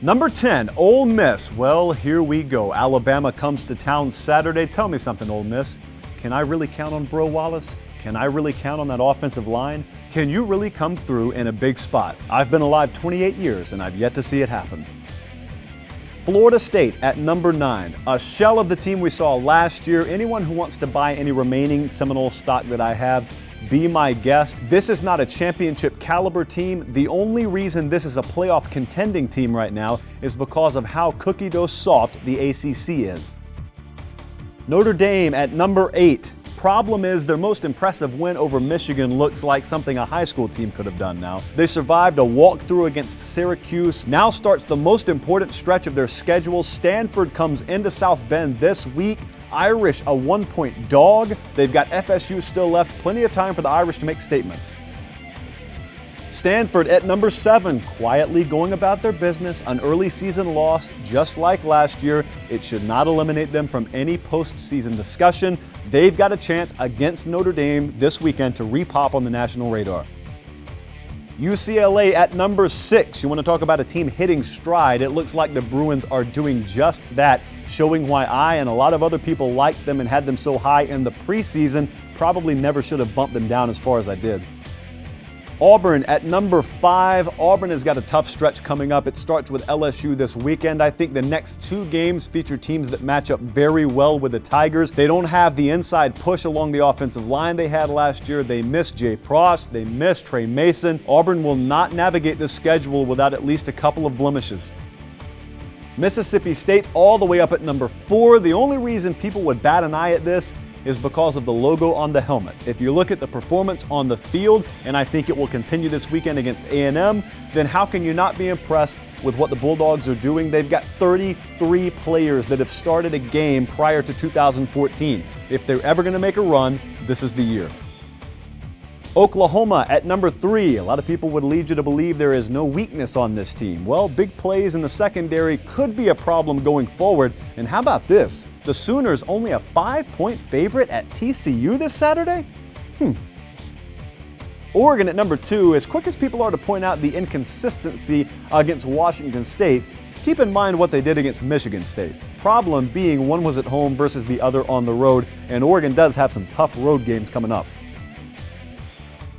Number 10, Ole Miss. Well, here we go. Alabama comes to town Saturday. Tell me something, Ole Miss. Can I really count on Bro Wallace? Can I really count on that offensive line? Can you really come through in a big spot? I've been alive 28 years and I've yet to see it happen. Florida State at number 9, a shell of the team we saw last year. Anyone who wants to buy any remaining Seminole stock that I have, be my guest. This is not a championship caliber team. The only reason this is a playoff contending team right now is because of how cookie dough soft the ACC is. Notre Dame at number 8. Problem is their most impressive win over Michigan looks like something a high school team could have done now. They survived a walkthrough against Syracuse. Now starts the most important stretch of their schedule. Stanford comes into South Bend this week. Irish a 1-point dog. They've got FSU still left. Plenty of time for the Irish to make statements. Stanford at number 7, quietly going about their business. An early season loss, just like last year. It should not eliminate them from any postseason discussion. They've got a chance against Notre Dame this weekend to repop on the national radar. UCLA at number 6. You want to talk about a team hitting stride? It looks like the Bruins are doing just that, showing why I and a lot of other people liked them and had them so high in the preseason. Probably never should have bumped them down as far as I did. Auburn at number 5. Auburn has got a tough stretch coming up. It starts with LSU this weekend. I think the next 2 games feature teams that match up very well with the Tigers. They don't have the inside push along the offensive line they had last year. They miss Jay Pross. They miss Trey Mason. Auburn will not navigate this schedule without at least a couple of blemishes. Mississippi State all the way up at number 4. The only reason people would bat an eye at this is because of the logo on the helmet. If you look at the performance on the field, and I think it will continue this weekend against A&M, then how can you not be impressed with what the Bulldogs are doing? They've got 33 players that have started a game prior to 2014. If they're ever going to make a run, this is the year. Oklahoma at number 3. A lot of people would lead you to believe there is no weakness on this team. Well, big plays in the secondary could be a problem going forward. And how about this? The Sooners only a 5-point favorite at TCU this Saturday? Oregon at number 2. As quick as people are to point out the inconsistency against Washington State, keep in mind what they did against Michigan State. Problem being one was at home versus the other on the road, and Oregon does have some tough road games coming up.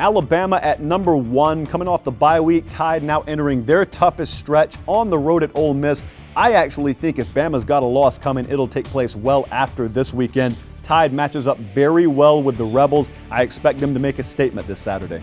Alabama at number 1, coming off the bye week. Tide now entering their toughest stretch on the road at Ole Miss. I actually think if Bama's got a loss coming, it'll take place well after this weekend. Tide matches up very well with the Rebels. I expect them to make a statement this Saturday.